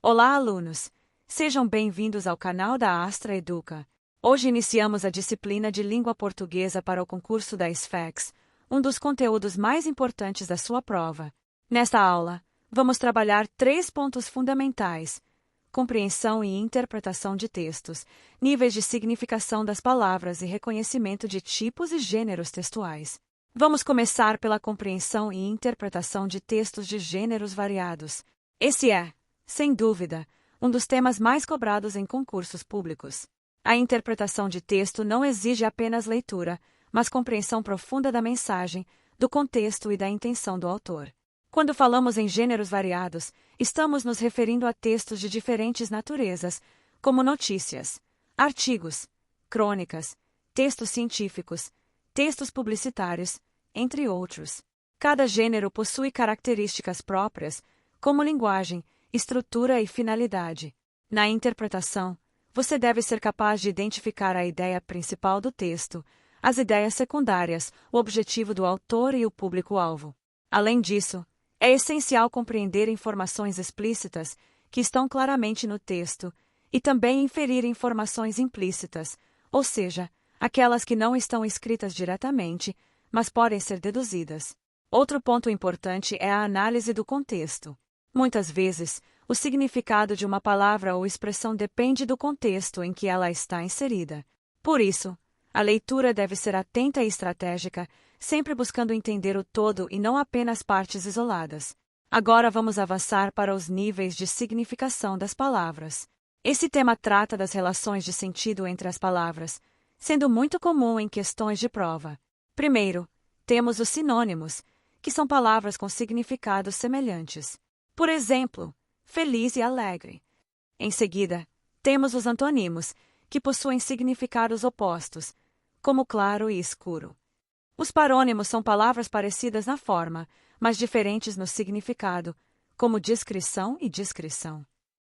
Olá, alunos! Sejam bem-vindos ao canal da Astra Educa. Hoje iniciamos a disciplina de língua portuguesa para o concurso da SFEX, um dos conteúdos mais importantes da sua prova. Nesta aula, vamos trabalhar 3 pontos fundamentais: compreensão e interpretação de textos, níveis de significação das palavras e reconhecimento de tipos e gêneros textuais. Vamos começar pela compreensão e interpretação de textos de gêneros variados. Esse é, sem dúvida, um dos temas mais cobrados em concursos públicos. A interpretação de texto não exige apenas leitura, mas compreensão profunda da mensagem, do contexto e da intenção do autor. Quando falamos em gêneros variados, estamos nos referindo a textos de diferentes naturezas, como notícias, artigos, crônicas, textos científicos, textos publicitários, entre outros. Cada gênero possui características próprias, como linguagem, estrutura e finalidade. Na interpretação, você deve ser capaz de identificar a ideia principal do texto, as ideias secundárias, o objetivo do autor e o público-alvo. Além disso, é essencial compreender informações explícitas, que estão claramente no texto, e também inferir informações implícitas, ou seja, aquelas que não estão escritas diretamente, mas podem ser deduzidas. Outro ponto importante é a análise do contexto. Muitas vezes, o significado de uma palavra ou expressão depende do contexto em que ela está inserida. Por isso, a leitura deve ser atenta e estratégica, sempre buscando entender o todo e não apenas partes isoladas. Agora vamos avançar para os níveis de significação das palavras. Esse tema trata das relações de sentido entre as palavras, sendo muito comum em questões de prova. Primeiro, temos os sinônimos, que são palavras com significados semelhantes. Por exemplo, feliz e alegre. Em seguida, temos os antônimos, que possuem significados opostos, como claro e escuro. Os parônimos são palavras parecidas na forma, mas diferentes no significado, como discrição e discrição.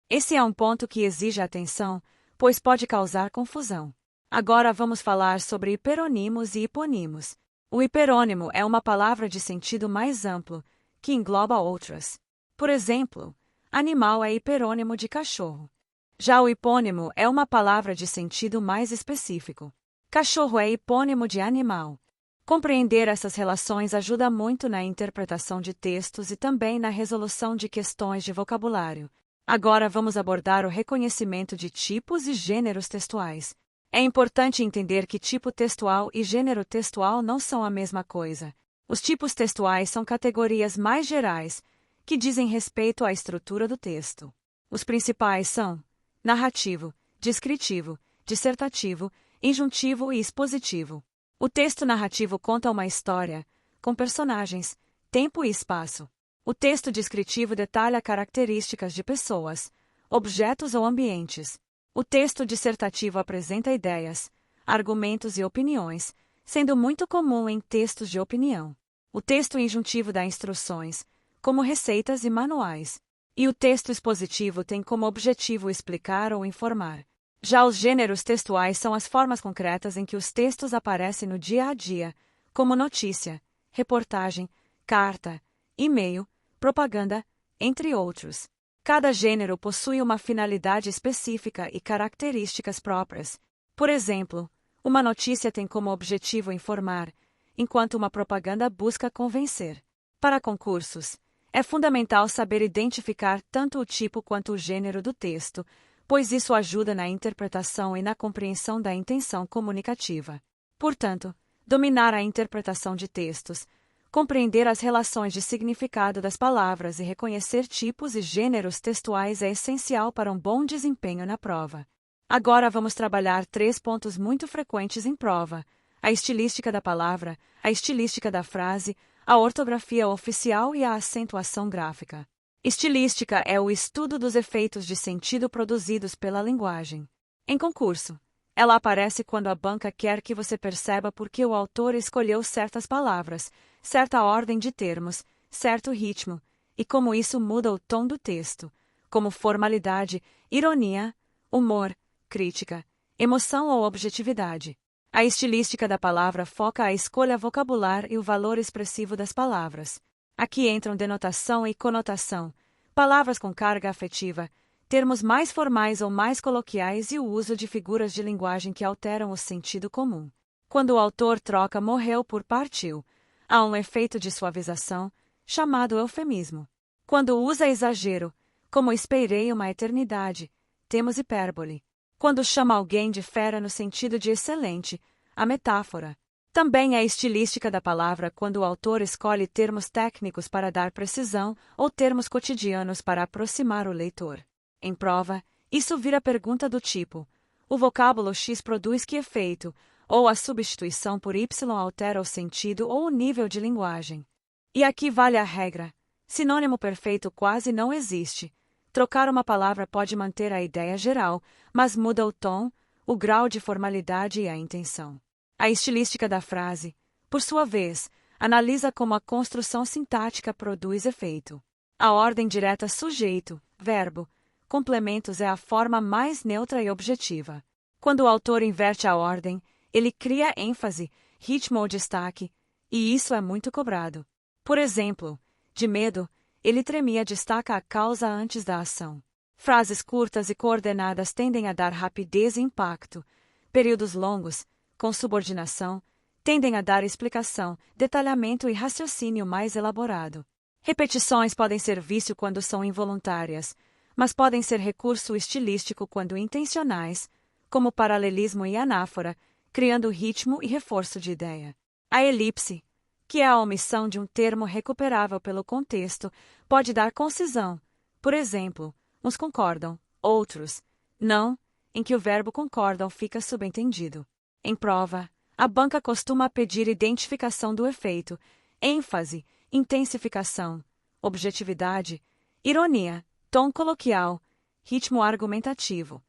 Esse é um ponto que exige atenção, pois pode causar confusão. Agora vamos falar sobre hiperônimos e hiponimos. O hiperônimo é uma palavra de sentido mais amplo, que engloba outras. Por exemplo, animal é hiperônimo de cachorro. Já o hipônimo é uma palavra de sentido mais específico. Cachorro é hipônimo de animal. Compreender essas relações ajuda muito na interpretação de textos e também na resolução de questões de vocabulário. Agora vamos abordar o reconhecimento de tipos e gêneros textuais. É importante entender que tipo textual e gênero textual não são a mesma coisa. Os tipos textuais são categorias mais gerais, que dizem respeito à estrutura do texto. Os principais são narrativo, descritivo, dissertativo, injuntivo e expositivo. O texto narrativo conta uma história, com personagens, tempo e espaço. O texto descritivo detalha características de pessoas, objetos ou ambientes. O texto dissertativo apresenta ideias, argumentos e opiniões, sendo muito comum em textos de opinião. O texto injuntivo dá instruções, como receitas e manuais. E o texto expositivo tem como objetivo explicar ou informar. Já os gêneros textuais são as formas concretas em que os textos aparecem no dia a dia, como notícia, reportagem, carta, e-mail, propaganda, entre outros. Cada gênero possui uma finalidade específica e características próprias. Por exemplo, uma notícia tem como objetivo informar, enquanto uma propaganda busca convencer. Para concursos, é fundamental saber identificar tanto o tipo quanto o gênero do texto, pois isso ajuda na interpretação e na compreensão da intenção comunicativa. Portanto, dominar a interpretação de textos, compreender as relações de significado das palavras e reconhecer tipos e gêneros textuais é essencial para um bom desempenho na prova. Agora vamos trabalhar 3 pontos muito frequentes em prova: a estilística da palavra, a estilística da frase, a ortografia oficial e a acentuação gráfica. Estilística é o estudo dos efeitos de sentido produzidos pela linguagem. Em concurso, ela aparece quando a banca quer que você perceba por que o autor escolheu certas palavras, certa ordem de termos, certo ritmo, e como isso muda o tom do texto, como formalidade, ironia, humor, crítica, emoção ou objetividade. A estilística da palavra foca a escolha vocabular e o valor expressivo das palavras. Aqui entram denotação e conotação, palavras com carga afetiva, termos mais formais ou mais coloquiais e o uso de figuras de linguagem que alteram o sentido comum. Quando o autor troca morreu por partiu, há um efeito de suavização, chamado eufemismo. Quando usa exagero, como esperei uma eternidade, temos hipérbole. Quando chama alguém de fera no sentido de excelente, a metáfora. Também é estilística da palavra quando o autor escolhe termos técnicos para dar precisão ou termos cotidianos para aproximar o leitor. Em prova, isso vira pergunta do tipo: o vocábulo X produz que efeito? Ou a substituição por Y altera o sentido ou o nível de linguagem. E aqui vale a regra: sinônimo perfeito quase não existe. Trocar uma palavra pode manter a ideia geral, mas muda o tom, o grau de formalidade e a intenção. A estilística da frase, por sua vez, analisa como a construção sintática produz efeito. A ordem direta sujeito, verbo, complementos é a forma mais neutra e objetiva. Quando o autor inverte a ordem, ele cria ênfase, ritmo ou destaque, e isso é muito cobrado. Por exemplo, de medo, ele tremia destaca a causa antes da ação. Frases curtas e coordenadas tendem a dar rapidez e impacto. Períodos longos, com subordinação, tendem a dar explicação, detalhamento e raciocínio mais elaborado. Repetições podem ser vício quando são involuntárias, mas podem ser recurso estilístico quando intencionais, como paralelismo e anáfora, criando ritmo e reforço de ideia. A elipse, que é a omissão de um termo recuperável pelo contexto, pode dar concisão. Por exemplo, uns concordam, outros não, em que o verbo concordam fica subentendido. Em prova, a banca costuma pedir identificação do efeito, ênfase, intensificação, objetividade, ironia, tom coloquial, ritmo argumentativo.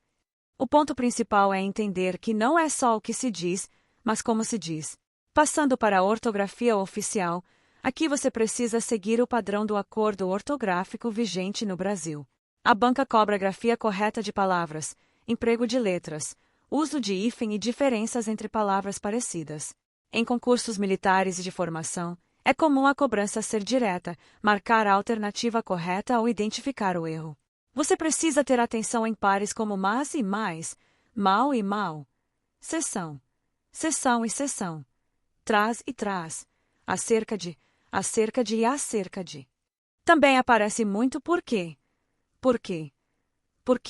O ponto principal é entender que não é só o que se diz, mas como se diz. Passando para a ortografia oficial, aqui você precisa seguir o padrão do acordo ortográfico vigente no Brasil. A banca cobra a grafia correta de palavras, emprego de letras, uso de hífen e diferenças entre palavras parecidas. Em concursos militares e de formação, é comum a cobrança ser direta, marcar a alternativa correta ou identificar o erro. Você precisa ter atenção em pares como mas e mais, mal e mal, seção e seção, traz e traz, acerca de e acerca de. Também aparece muito porquê,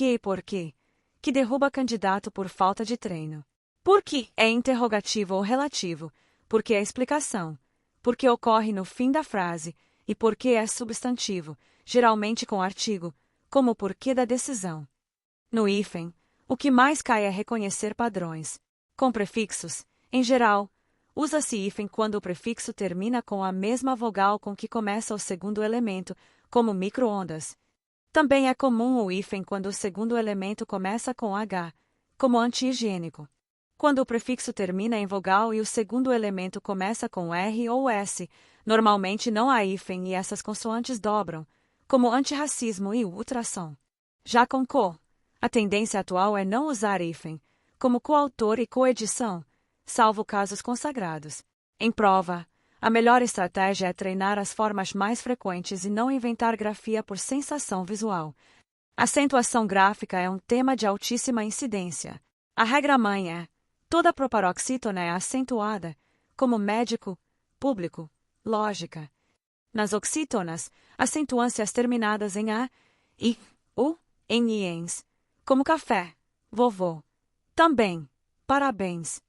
e porquê, que derruba candidato por falta de treino. Porque é interrogativo ou relativo, porque é explicação, porque ocorre no fim da frase, e porque é substantivo, geralmente com artigo, como o porquê da decisão. No hífen, o que mais cai é reconhecer padrões. Com prefixos, em geral, usa-se hífen quando o prefixo termina com a mesma vogal com que começa o segundo elemento, como micro-ondas. Também é comum o hífen quando o segundo elemento começa com H, como anti-higiênico. Quando o prefixo termina em vogal e o segundo elemento começa com R ou S, normalmente não há hífen e essas consoantes dobram, como antirracismo e ultrassom. Já com co, a tendência atual é não usar hífen, como coautor e coedição, salvo casos consagrados. Em prova, a melhor estratégia é treinar as formas mais frequentes e não inventar grafia por sensação visual. Acentuação gráfica é um tema de altíssima incidência. A regra-mãe é: toda proparoxítona é acentuada, como médico, público, lógica. Nas oxítonas, acentuâncias terminadas em A, I, U, em iens, como café, vovô. Também, parabéns.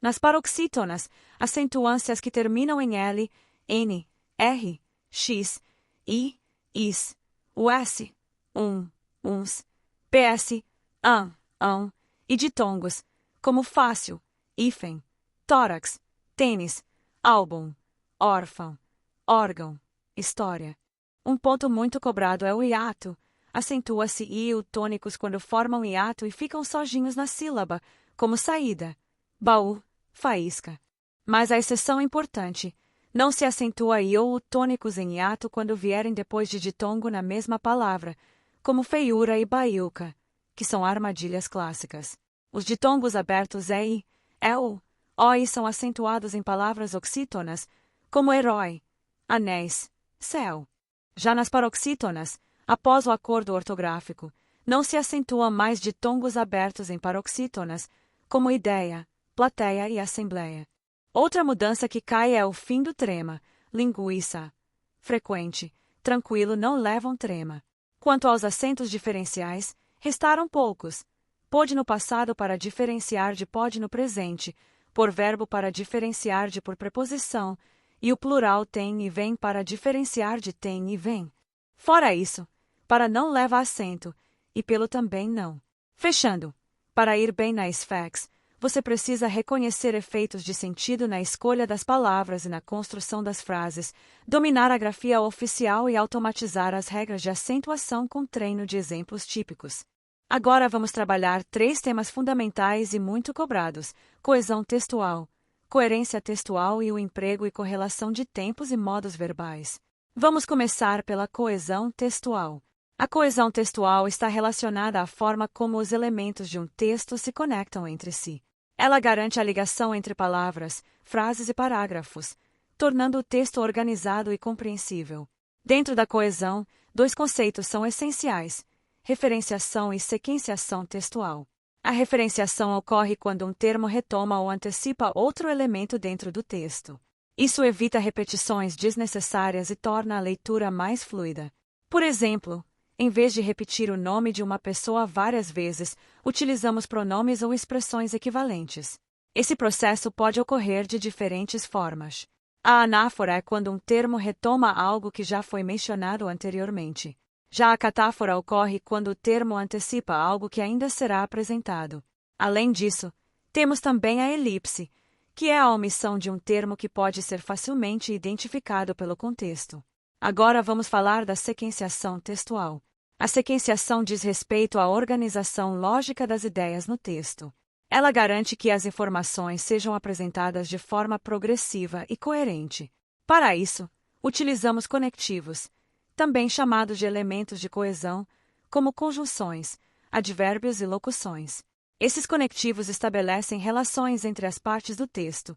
Nas paroxítonas, acentuâncias que terminam em L, N, R, X, I, Is, US, uns, PS, ão, e ditongos, como fácil, hífen, tórax, tênis, álbum, órfão, órgão, história. Um ponto muito cobrado é o hiato. Acentua-se I U tônicos quando formam hiato e ficam sozinhos na sílaba, como saída, baú, faísca. Mas a exceção importante: não se acentua I ou U tônicos em hiato quando vierem depois de ditongo na mesma palavra, como feiura e baiuca, que são armadilhas clássicas. Os ditongos abertos EI, EU, OI são acentuados em palavras oxítonas, como herói, anéis, céu. Já nas paroxítonas, após o acordo ortográfico, não se acentua mais de tongos abertos em paroxítonas, como ideia, plateia e assembleia. Outra mudança que cai é o fim do trema, linguiça. Frequente, tranquilo não levam trema. Quanto aos acentos diferenciais, restaram poucos. Pôde no passado para diferenciar de pode no presente, por verbo para diferenciar de por preposição, e o plural tem e vem para diferenciar de tem e vem. Fora isso, para não leva acento, e pelo também não. Fechando, para ir bem na SFAX, você precisa reconhecer efeitos de sentido na escolha das palavras e na construção das frases, dominar a grafia oficial e automatizar as regras de acentuação com treino de exemplos típicos. Agora vamos trabalhar 3 temas fundamentais e muito cobrados: coesão textual, coerência textual e o emprego e correlação de tempos e modos verbais. Vamos começar pela coesão textual. A coesão textual está relacionada à forma como os elementos de um texto se conectam entre si. Ela garante a ligação entre palavras, frases e parágrafos, tornando o texto organizado e compreensível. Dentro da coesão, 2 conceitos são essenciais: referenciação e sequenciação textual. A referenciação ocorre quando um termo retoma ou antecipa outro elemento dentro do texto. Isso evita repetições desnecessárias e torna a leitura mais fluida. Por exemplo, em vez de repetir o nome de uma pessoa várias vezes, utilizamos pronomes ou expressões equivalentes. Esse processo pode ocorrer de diferentes formas. A anáfora é quando um termo retoma algo que já foi mencionado anteriormente. Já a catáfora ocorre quando o termo antecipa algo que ainda será apresentado. Além disso, temos também a elipse, que é a omissão de um termo que pode ser facilmente identificado pelo contexto. Agora vamos falar da sequenciação textual. A sequenciação diz respeito à organização lógica das ideias no texto. Ela garante que as informações sejam apresentadas de forma progressiva e coerente. Para isso, utilizamos conectivos, também chamados de elementos de coesão, como conjunções, advérbios e locuções. Esses conectivos estabelecem relações entre as partes do texto,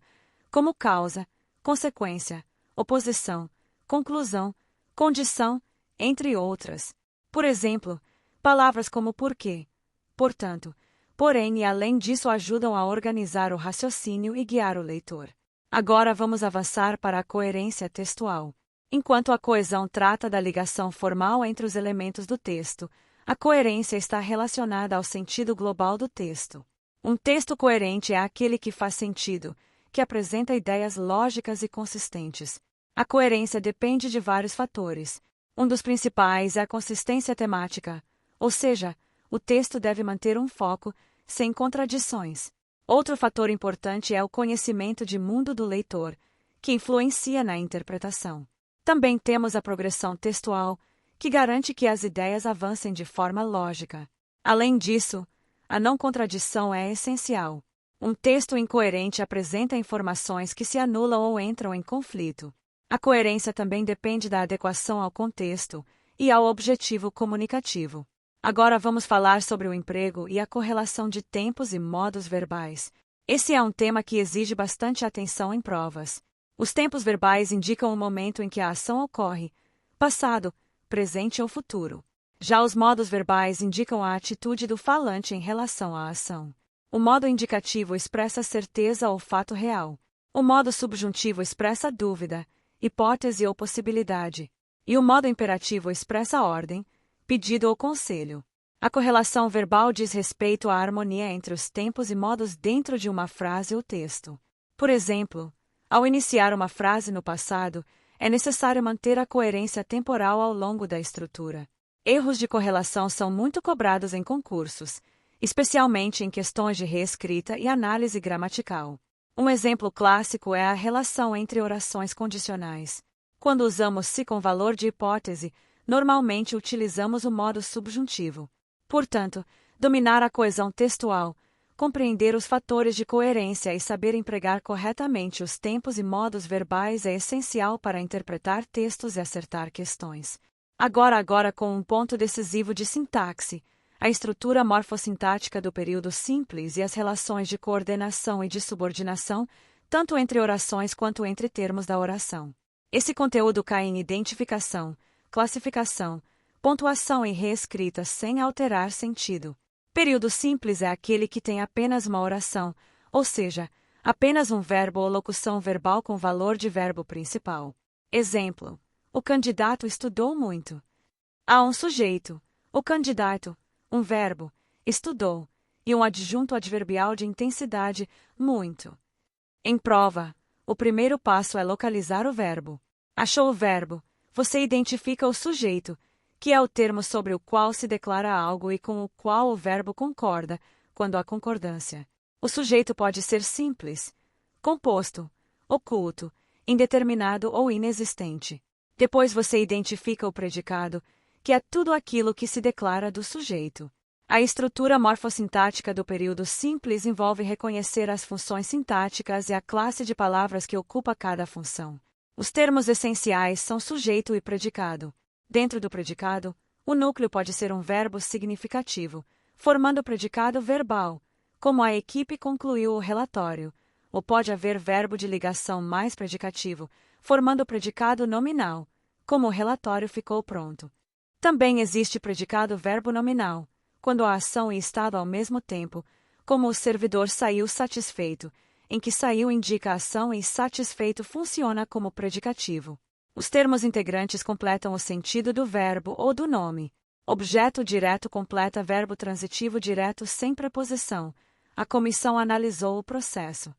como causa, consequência, oposição, conclusão, condição, entre outras. Por exemplo, palavras como porquê, portanto, porém e além disso ajudam a organizar o raciocínio e guiar o leitor. Agora vamos avançar para a coerência textual. Enquanto a coesão trata da ligação formal entre os elementos do texto, a coerência está relacionada ao sentido global do texto. Um texto coerente é aquele que faz sentido, que apresenta ideias lógicas e consistentes. A coerência depende de vários fatores. Um dos principais é a consistência temática, ou seja, o texto deve manter um foco, sem contradições. Outro fator importante é o conhecimento de mundo do leitor, que influencia na interpretação. Também temos a progressão textual, que garante que as ideias avancem de forma lógica. Além disso, a não contradição é essencial. Um texto incoerente apresenta informações que se anulam ou entram em conflito. A coerência também depende da adequação ao contexto e ao objetivo comunicativo. Agora vamos falar sobre o emprego e a correlação de tempos e modos verbais. Esse é um tema que exige bastante atenção em provas. Os tempos verbais indicam o momento em que a ação ocorre, passado, presente ou futuro. Já os modos verbais indicam a atitude do falante em relação à ação. O modo indicativo expressa certeza ou fato real. O modo subjuntivo expressa dúvida, hipótese ou possibilidade. E o modo imperativo expressa ordem, pedido ou conselho. A correlação verbal diz respeito à harmonia entre os tempos e modos dentro de uma frase ou texto. Por exemplo, ao iniciar uma frase no passado, é necessário manter a coerência temporal ao longo da estrutura. Erros de correlação são muito cobrados em concursos, especialmente em questões de reescrita e análise gramatical. Um exemplo clássico é a relação entre orações condicionais. Quando usamos se com valor de hipótese, normalmente utilizamos o modo subjuntivo. Portanto, dominar a coesão textual, compreender os fatores de coerência e saber empregar corretamente os tempos e modos verbais é essencial para interpretar textos e acertar questões. Agora com um ponto decisivo de sintaxe, a estrutura morfossintática do período simples e as relações de coordenação e de subordinação, tanto entre orações quanto entre termos da oração. Esse conteúdo cai em identificação, classificação, Pontuação e reescrita sem alterar sentido. Período simples é aquele que tem apenas uma oração, ou seja, apenas um verbo ou locução verbal com valor de verbo principal. Exemplo: o candidato estudou muito. Há um sujeito, o candidato, um verbo, estudou, e um adjunto adverbial de intensidade, muito. Em prova, o primeiro passo é localizar o verbo. Achou o verbo, você identifica o sujeito, que é o termo sobre o qual se declara algo e com o qual o verbo concorda, quando há concordância. O sujeito pode ser simples, composto, oculto, indeterminado ou inexistente. Depois você identifica o predicado, que é tudo aquilo que se declara do sujeito. A estrutura morfossintática do período simples envolve reconhecer as funções sintáticas e a classe de palavras que ocupa cada função. Os termos essenciais são sujeito e predicado. Dentro do predicado, o núcleo pode ser um verbo significativo, formando o predicado verbal, como a equipe concluiu o relatório, ou pode haver verbo de ligação mais predicativo, formando o predicado nominal, como o relatório ficou pronto. Também existe predicado verbo nominal, quando a ação e estado ao mesmo tempo, como o servidor saiu satisfeito, em que saiu indica a ação e satisfeito funciona como predicativo. Os termos integrantes completam o sentido do verbo ou do nome. Objeto direto completa verbo transitivo direto sem preposição. A comissão analisou o processo.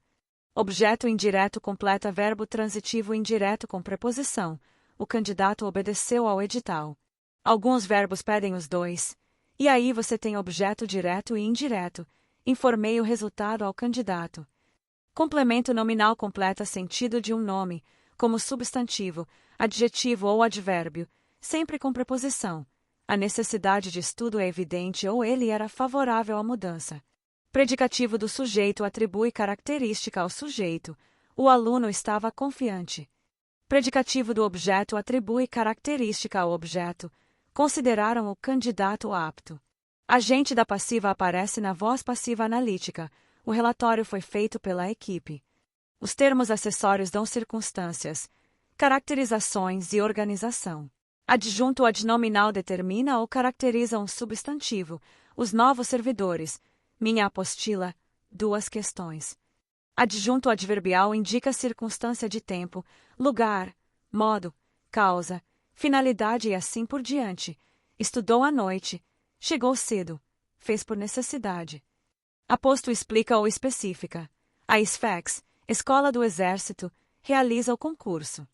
Objeto indireto completa verbo transitivo indireto com preposição. O candidato obedeceu ao edital. Alguns verbos pedem os dois. E aí você tem objeto direto e indireto. Informei o resultado ao candidato. Complemento nominal completa sentido de um nome, como substantivo, adjetivo ou advérbio, sempre com preposição. A necessidade de estudo é evidente ou ele era favorável à mudança. Predicativo do sujeito atribui característica ao sujeito. O aluno estava confiante. Predicativo do objeto atribui característica ao objeto. Consideraram o candidato apto. Agente da passiva aparece na voz passiva analítica. O relatório foi feito pela equipe. Os termos acessórios dão circunstâncias, caracterizações e organização. Adjunto adnominal determina ou caracteriza um substantivo. Os novos servidores. Minha apostila. 2 questões. Adjunto adverbial indica circunstância de tempo, lugar, modo, causa, finalidade e assim por diante. Estudou à noite. Chegou cedo. Fez por necessidade. Aposto explica ou especifica. A SFEX, Escola do Exército, realiza o concurso.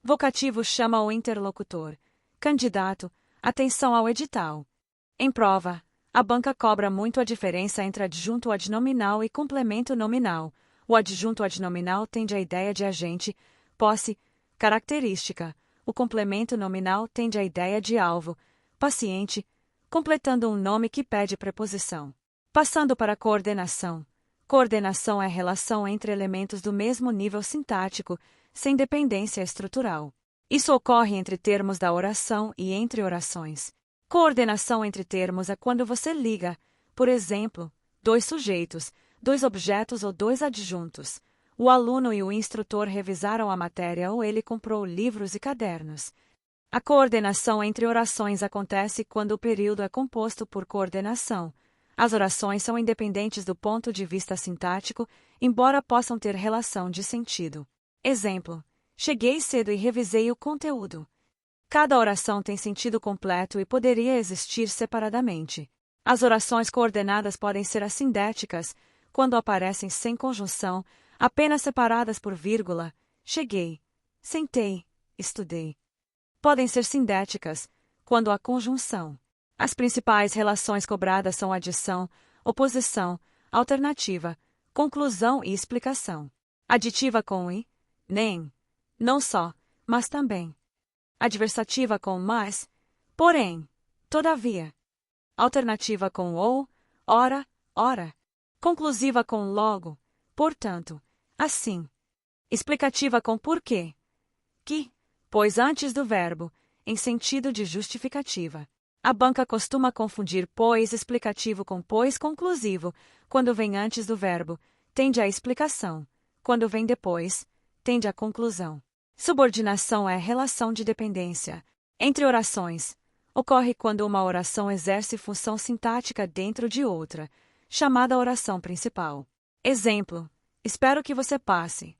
Vocativo chama o interlocutor. Candidato, atenção ao edital. Em prova, a banca cobra muito a diferença entre adjunto adnominal e complemento nominal. O adjunto adnominal tende à ideia de agente, posse, característica. O complemento nominal tende à ideia de alvo, paciente, completando um nome que pede preposição. Passando para coordenação. Coordenação é a relação entre elementos do mesmo nível sintático, sem dependência estrutural. Isso ocorre entre termos da oração e entre orações. Coordenação entre termos é quando você liga, por exemplo, 2 sujeitos, 2 objetos ou 2 adjuntos. O aluno e o instrutor revisaram a matéria ou ele comprou livros e cadernos. A coordenação entre orações acontece quando o período é composto por coordenação. As orações são independentes do ponto de vista sintático, embora possam ter relação de sentido. Exemplo: cheguei cedo e revisei o conteúdo. Cada oração tem sentido completo e poderia existir separadamente. As orações coordenadas podem ser assindéticas, quando aparecem sem conjunção, apenas separadas por vírgula. Cheguei, sentei, estudei. Podem ser sindéticas, quando há conjunção. As principais relações cobradas são adição, oposição, alternativa, conclusão e explicação. Aditiva com e, nem, não só, mas também. Adversativa com mas, porém, todavia. Alternativa com ou, ora, ora. Conclusiva com logo, portanto, assim. Explicativa com porquê, que, pois antes do verbo, em sentido de justificativa. A banca costuma confundir pois explicativo com pois conclusivo. Quando vem antes do verbo, tende à explicação. Quando vem depois, tende à conclusão. Subordinação é relação de dependência. Entre orações. ocorre quando uma oração exerce função sintática dentro de outra, chamada oração principal. Exemplo: espero que você passe.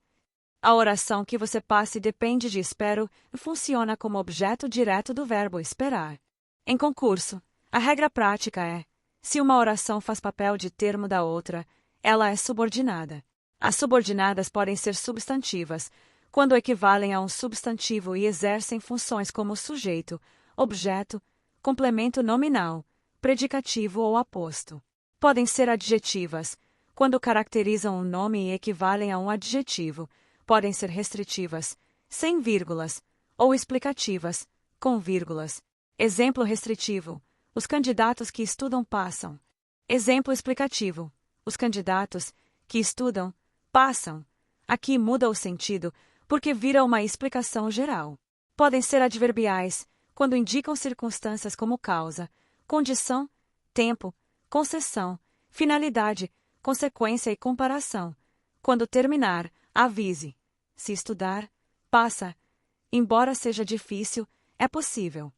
A oração que você passe depende de espero e funciona como objeto direto do verbo esperar. Em concurso, a regra prática é: se uma oração faz papel de termo da outra, ela é subordinada. As subordinadas podem ser substantivas, quando equivalem a um substantivo e exercem funções como sujeito, objeto, complemento nominal, predicativo ou aposto. Podem ser adjetivas, quando caracterizam um nome e equivalem a um adjetivo. Podem ser restritivas, sem vírgulas, ou explicativas, com vírgulas. Exemplo restritivo: os candidatos que estudam passam. Exemplo explicativo: os candidatos que estudam passam. Aqui muda o sentido, porque vira uma explicação geral. Podem ser adverbiais, quando indicam circunstâncias como causa, condição, tempo, concessão, finalidade, consequência e comparação. Quando terminar, avise. Se estudar, passa. Embora seja difícil, é possível.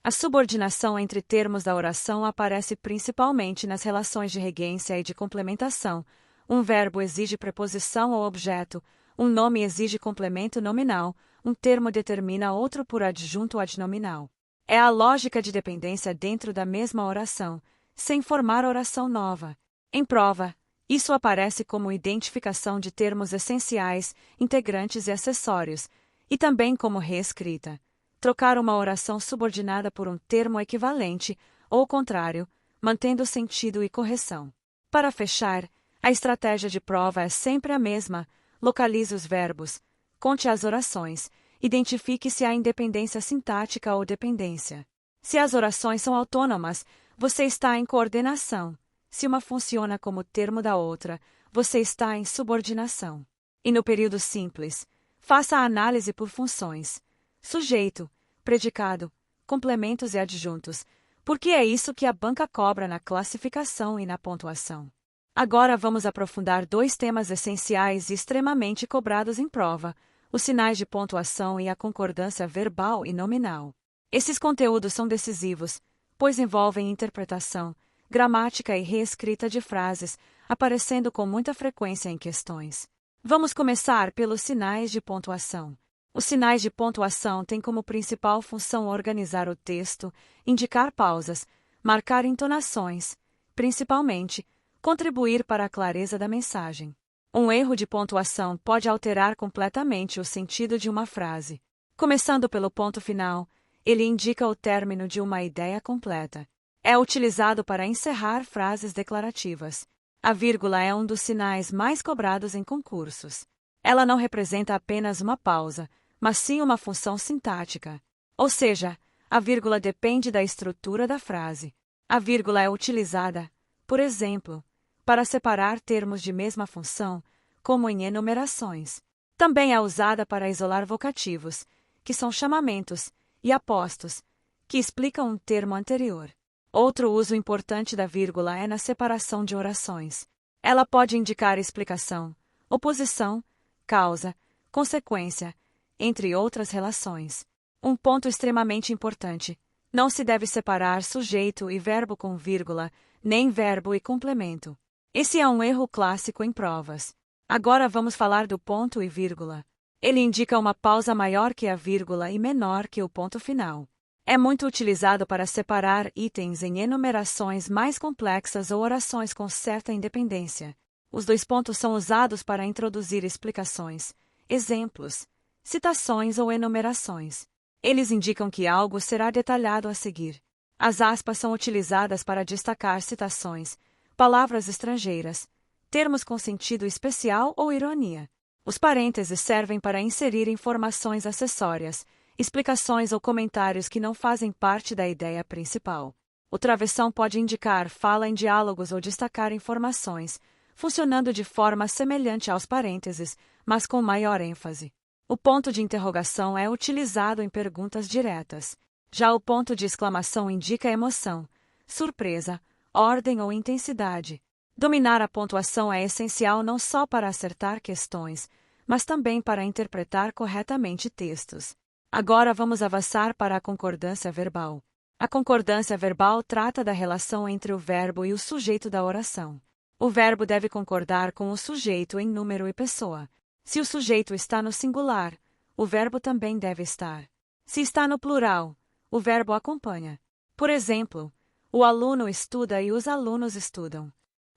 A subordinação entre termos da oração aparece principalmente nas relações de regência e de complementação. Um verbo exige preposição ou objeto, um nome exige complemento nominal, um termo determina outro por adjunto adnominal. É a lógica de dependência dentro da mesma oração, sem formar oração nova. Em prova, isso aparece como identificação de termos essenciais, integrantes e acessórios, e também como reescrita. Trocar uma oração subordinada por um termo equivalente, ou o contrário, mantendo sentido e correção. Para fechar, a estratégia de prova é sempre a mesma: localize os verbos, conte as orações, identifique se há independência sintática ou dependência. Se as orações são autônomas, você está em coordenação. Se uma funciona como termo da outra, você está em subordinação. E no período simples, faça a análise por funções: sujeito, predicado, complementos e adjuntos, porque é isso que a banca cobra na classificação e na pontuação. Agora vamos aprofundar dois temas essenciais e extremamente cobrados em prova: os sinais de pontuação e a concordância verbal e nominal. Esses conteúdos são decisivos, pois envolvem interpretação, gramática e reescrita de frases, aparecendo com muita frequência em questões. Vamos começar pelos sinais de pontuação. Os sinais de pontuação têm como principal função organizar o texto, indicar pausas, marcar entonações, principalmente, contribuir para a clareza da mensagem. Um erro de pontuação pode alterar completamente o sentido de uma frase. Começando pelo ponto final, ele indica o término de uma ideia completa. É utilizado para encerrar frases declarativas. A vírgula é um dos sinais mais cobrados em concursos. Ela não representa apenas uma pausa, mas sim uma função sintática. Ou seja, a vírgula depende da estrutura da frase. A vírgula é utilizada, por exemplo, para separar termos de mesma função, como em enumerações. Também é usada para isolar vocativos, que são chamamentos, e apostos, que explicam um termo anterior. Outro uso importante da vírgula é na separação de orações. Ela pode indicar explicação, oposição, causa, consequência, entre outras relações. Um ponto extremamente importante: não se deve separar sujeito e verbo com vírgula, nem verbo e complemento. Esse é um erro clássico em provas. Agora vamos falar do ponto e vírgula. Ele indica uma pausa maior que a vírgula e menor que o ponto final. É muito utilizado para separar itens em enumerações mais complexas ou orações com certa independência. Os dois pontos são usados para introduzir explicações, exemplos, citações ou enumerações. Eles indicam que algo será detalhado a seguir. As aspas são utilizadas para destacar citações, palavras estrangeiras, termos com sentido especial ou ironia. Os parênteses servem para inserir informações acessórias, explicações ou comentários que não fazem parte da ideia principal. O travessão pode indicar fala em diálogos ou destacar informações, funcionando de forma semelhante aos parênteses, mas com maior ênfase. O ponto de interrogação é utilizado em perguntas diretas. Já o ponto de exclamação indica emoção, surpresa, ordem ou intensidade. Dominar a pontuação é essencial não só para acertar questões, mas também para interpretar corretamente textos. Agora vamos avançar para a concordância verbal. A concordância verbal trata da relação entre o verbo e o sujeito da oração. O verbo deve concordar com o sujeito em número e pessoa. Se o sujeito está no singular, o verbo também deve estar. Se está no plural, o verbo acompanha. Por exemplo, o aluno estuda e os alunos estudam.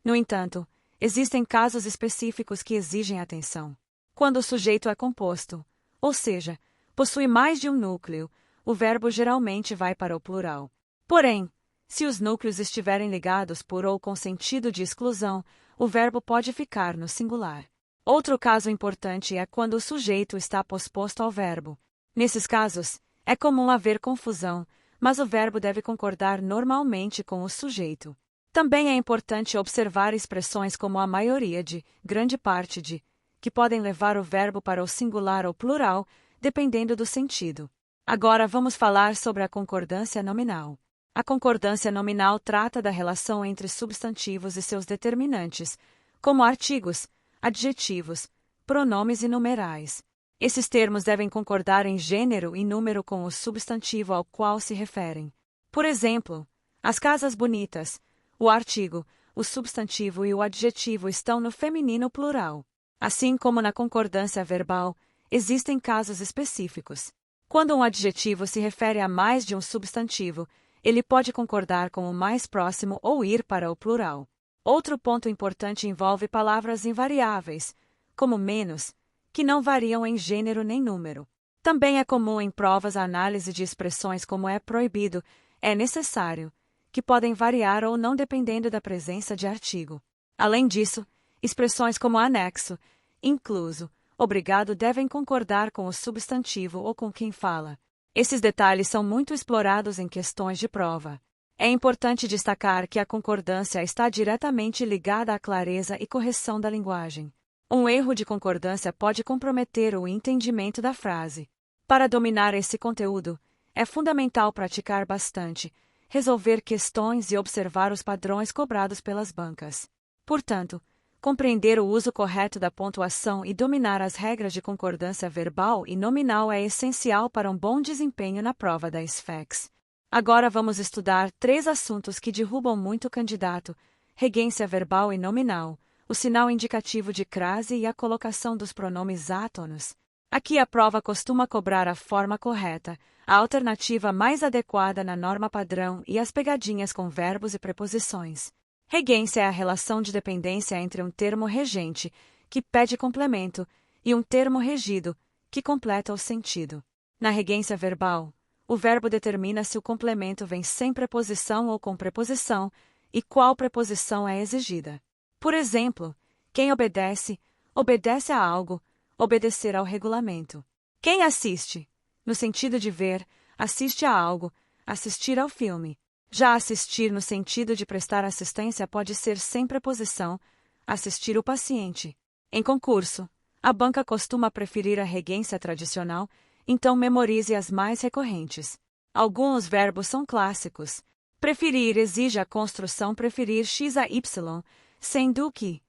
No entanto, existem casos específicos que exigem atenção. Quando o sujeito é composto, ou seja, possui mais de um núcleo, o verbo geralmente vai para o plural. Porém, se os núcleos estiverem ligados por ou com sentido de exclusão, o verbo pode ficar no singular. Outro caso importante é quando o sujeito está posposto ao verbo. Nesses casos, é comum haver confusão, mas o verbo deve concordar normalmente com o sujeito. Também é importante observar expressões como a maioria de, grande parte de, que podem levar o verbo para o singular ou plural, dependendo do sentido. Agora vamos falar sobre a concordância nominal. A concordância nominal trata da relação entre substantivos e seus determinantes, como artigos, adjetivos, pronomes e numerais. Esses termos devem concordar em gênero e número com o substantivo ao qual se referem. Por exemplo, as casas bonitas, o artigo, o substantivo e o adjetivo estão no feminino plural. Assim como na concordância verbal, existem casos específicos. Quando um adjetivo se refere a mais de um substantivo, ele pode concordar com o mais próximo ou ir para o plural. Outro ponto importante envolve palavras invariáveis, como menos, que não variam em gênero nem número. Também é comum em provas a análise de expressões como é proibido, é necessário, que podem variar ou não dependendo da presença de artigo. Além disso, expressões como anexo, incluso, obrigado devem concordar com o substantivo ou com quem fala. Esses detalhes são muito explorados em questões de prova. É importante destacar que a concordância está diretamente ligada à clareza e correção da linguagem. Um erro de concordância pode comprometer o entendimento da frase. Para dominar esse conteúdo, é fundamental praticar bastante, resolver questões e observar os padrões cobrados pelas bancas. Portanto, compreender o uso correto da pontuação e dominar as regras de concordância verbal e nominal é essencial para um bom desempenho na prova da SFACS. Agora vamos estudar 3 assuntos que derrubam muito o candidato: regência verbal e nominal, o sinal indicativo de crase e a colocação dos pronomes átonos. Aqui a prova costuma cobrar a forma correta, a alternativa mais adequada na norma padrão e as pegadinhas com verbos e preposições. Regência é a relação de dependência entre um termo regente, que pede complemento, e um termo regido, que completa o sentido. Na regência verbal, o verbo determina se o complemento vem sem preposição ou com preposição, e qual preposição é exigida. Por exemplo, quem obedece, obedece a algo, obedecer ao regulamento. Quem assiste, no sentido de ver, assiste a algo, assistir ao filme. Já assistir no sentido de prestar assistência pode ser sem preposição, assistir o paciente. Em concurso, a banca costuma preferir a regência tradicional, então memorize as mais recorrentes. Alguns verbos são clássicos. Preferir exige a construção preferir x a y, sendo que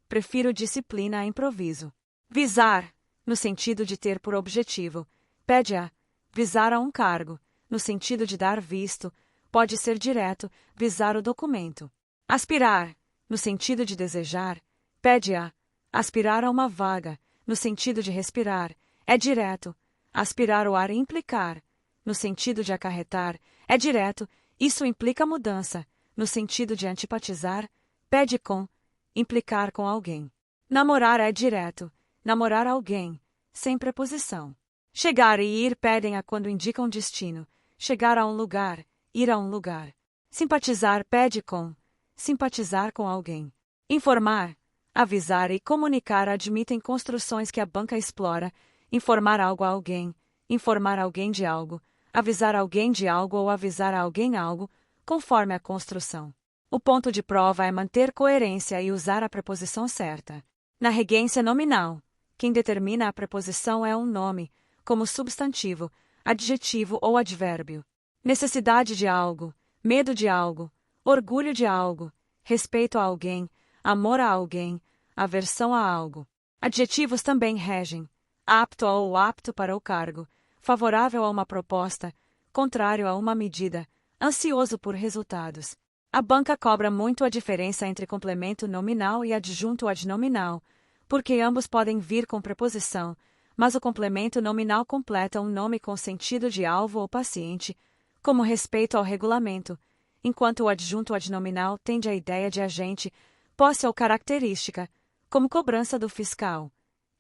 prefiro disciplina a improviso. Visar, no sentido de ter por objetivo, pede a visar a um cargo, no sentido de dar visto, pode ser direto, visar o documento. Aspirar, no sentido de desejar, pede a aspirar a uma vaga, no sentido de respirar, é direto. Aspirar o ar implicar, no sentido de acarretar, é direto, isso implica mudança, no sentido de antipatizar, pede com, implicar com alguém. Namorar é direto, namorar alguém, sem preposição. Chegar e ir pedem a quando indicam destino, chegar a um lugar, ir a um lugar. Simpatizar pede com, simpatizar com alguém. Informar, avisar e comunicar admitem construções que a banca explora, informar algo a alguém, informar alguém de algo, avisar alguém de algo ou avisar a alguém algo, conforme a construção. O ponto de prova é manter coerência e usar a preposição certa. Na regência nominal, quem determina a preposição é um nome, como substantivo, adjetivo ou advérbio. Necessidade de algo, medo de algo, orgulho de algo, respeito a alguém, amor a alguém, aversão a algo. Adjetivos também regem: apto ou apto para o cargo, favorável a uma proposta, contrário a uma medida, ansioso por resultados. A banca cobra muito a diferença entre complemento nominal e adjunto adnominal, porque ambos podem vir com preposição, mas o complemento nominal completa um nome com sentido de alvo ou paciente, como respeito ao regulamento, enquanto o adjunto adnominal tende à ideia de agente, posse ou característica, como cobrança do fiscal,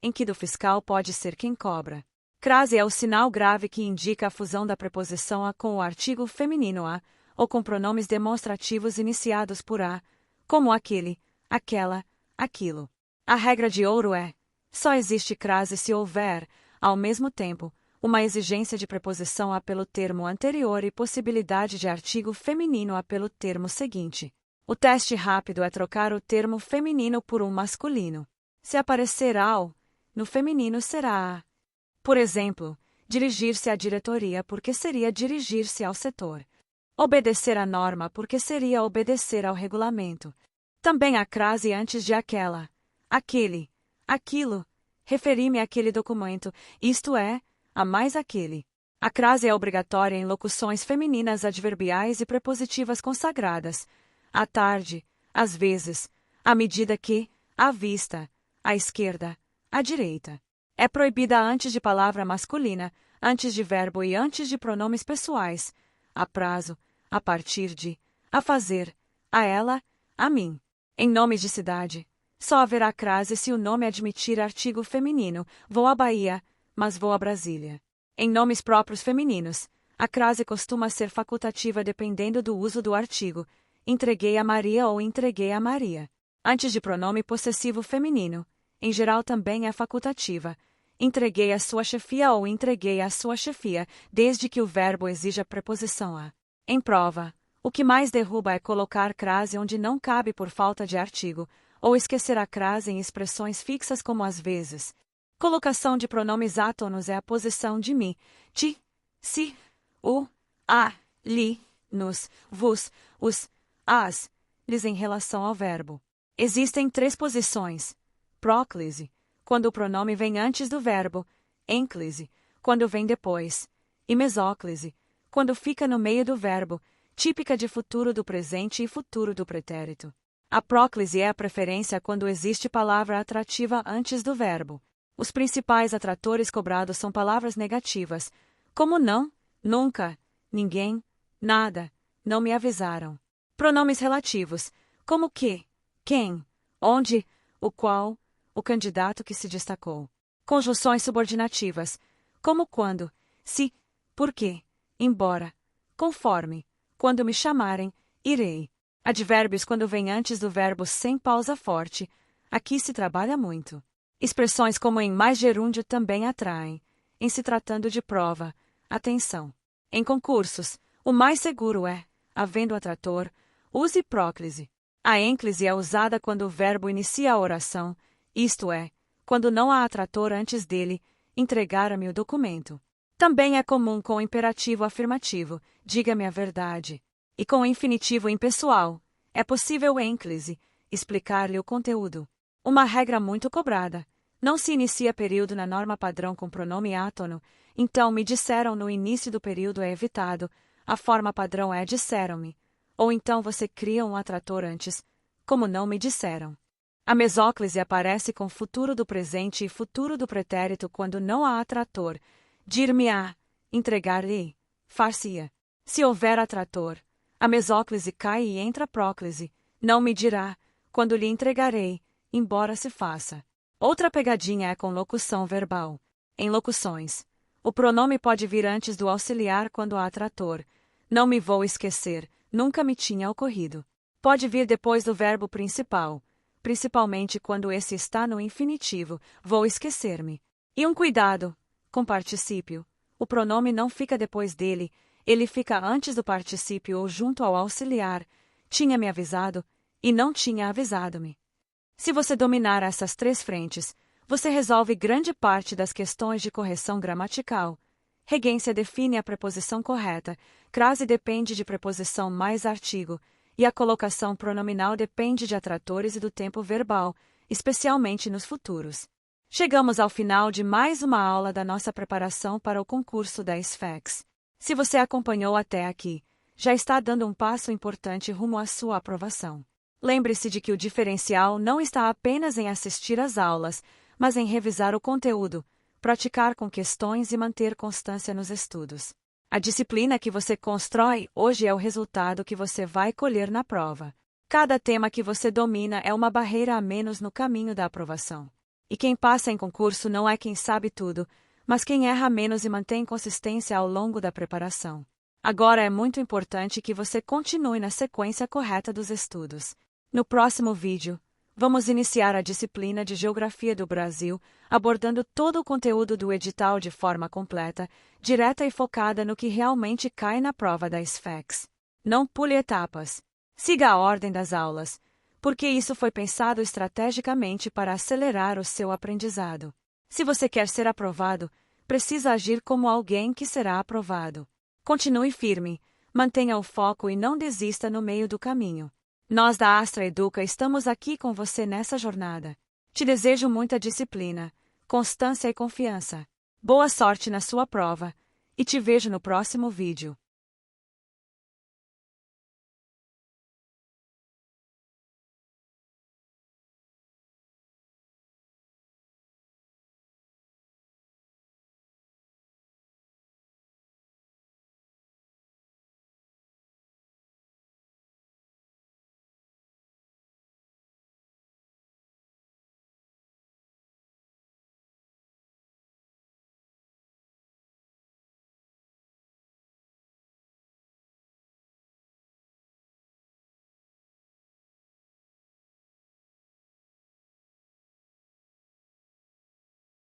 em que do fiscal pode ser quem cobra. Crase é o sinal grave que indica a fusão da preposição a com o artigo feminino a, ou com pronomes demonstrativos iniciados por a, como aquele, aquela, aquilo. A regra de ouro é: só existe crase se houver, ao mesmo tempo, uma exigência de preposição a pelo termo anterior e possibilidade de artigo feminino a pelo termo seguinte. O teste rápido é trocar o termo feminino por um masculino. Se aparecer ao, no feminino será a. Por exemplo, dirigir-se à diretoria porque seria dirigir-se ao setor. Obedecer à norma porque seria obedecer ao regulamento. Também há crase antes de aquela, aquele, aquilo, referi-me àquele documento, isto é, a mais aquele. A crase é obrigatória em locuções femininas adverbiais e prepositivas consagradas. À tarde, às vezes, à medida que, à vista, à esquerda, à direita. É proibida antes de palavra masculina, antes de verbo e antes de pronomes pessoais. A prazo, a partir de, a fazer, a ela, a mim. Em nomes de cidade, só haverá crase se o nome admitir artigo feminino. Vou à Bahia, mas vou a Brasília. Em nomes próprios femininos, a crase costuma ser facultativa dependendo do uso do artigo. Entreguei a Maria ou entreguei a Maria. Antes de pronome possessivo feminino, em geral também é facultativa. Entreguei a sua chefia ou entreguei a sua chefia, desde que o verbo exija preposição a. Em prova, o que mais derruba é colocar crase onde não cabe por falta de artigo, ou esquecer a crase em expressões fixas como às vezes. Colocação de pronomes átonos é a posição de mi, ti, si, o, a, li, nos, vos, os, as, lhes em relação ao verbo. Existem 3 posições: próclise, quando o pronome vem antes do verbo; ênclise, quando vem depois; e mesóclise, quando fica no meio do verbo, típica de futuro do presente e futuro do pretérito. A próclise é a preferência quando existe palavra atrativa antes do verbo. Os principais atratores cobrados são palavras negativas, como não, nunca, ninguém, nada, não me avisaram. Pronomes relativos, como que, quem, onde, o qual, o candidato que se destacou. Conjunções subordinativas, como quando, se, porque, embora, conforme, quando me chamarem, irei. Advérbios quando vem antes do verbo sem pausa forte. Aqui se trabalha muito. Expressões como em mais gerúndio também atraem. Em se tratando de prova, atenção. Em concursos, o mais seguro é, havendo atrator, use próclise. A ênclise é usada quando o verbo inicia a oração, isto é, quando não há atrator antes dele, entregar-me o documento. Também é comum com o imperativo afirmativo, diga-me a verdade. E com o infinitivo impessoal, é possível ênclise, explicar-lhe o conteúdo. Uma regra muito cobrada. Não se inicia período na norma padrão com pronome átono, então me disseram no início do período é evitado, a forma padrão é disseram-me. Ou então você cria um atrator antes, como não me disseram. A mesóclise aparece com futuro do presente e futuro do pretérito quando não há atrator. Dir-me-á, entregar-lhe, far-se-ia. Se houver atrator, a mesóclise cai e entra a próclise. Não me dirá, quando lhe entregarei, embora se faça. Outra pegadinha é com locução verbal. Em locuções, o pronome pode vir antes do auxiliar quando há atrator. Não me vou esquecer, nunca me tinha ocorrido. Pode vir depois do verbo principal, principalmente quando esse está no infinitivo, vou esquecer-me. E um cuidado, com particípio, o pronome não fica depois dele, ele fica antes do particípio ou junto ao auxiliar. Tinha-me avisado, e não tinha avisado-me. Se você dominar essas 3 frentes, você resolve grande parte das questões de correção gramatical. Regência define a preposição correta, crase depende de preposição mais artigo, e a colocação pronominal depende de atratores e do tempo verbal, especialmente nos futuros. Chegamos ao final de mais uma aula da nossa preparação para o concurso da SFACS. Se você acompanhou até aqui, já está dando um passo importante rumo à sua aprovação. Lembre-se de que o diferencial não está apenas em assistir às aulas, mas em revisar o conteúdo, praticar com questões e manter constância nos estudos. A disciplina que você constrói hoje é o resultado que você vai colher na prova. Cada tema que você domina é uma barreira a menos no caminho da aprovação. E quem passa em concurso não é quem sabe tudo, mas quem erra menos e mantém consistência ao longo da preparação. Agora é muito importante que você continue na sequência correta dos estudos. No próximo vídeo, vamos iniciar a disciplina de Geografia do Brasil, abordando todo o conteúdo do edital de forma completa, direta e focada no que realmente cai na prova da SFACS. Não pule etapas. Siga a ordem das aulas, porque isso foi pensado estrategicamente para acelerar o seu aprendizado. Se você quer ser aprovado, precisa agir como alguém que será aprovado. Continue firme, mantenha o foco e não desista no meio do caminho. Nós da Astra Educa estamos aqui com você nessa jornada. Te desejo muita disciplina, constância e confiança. Boa sorte na sua prova, e te vejo no próximo vídeo.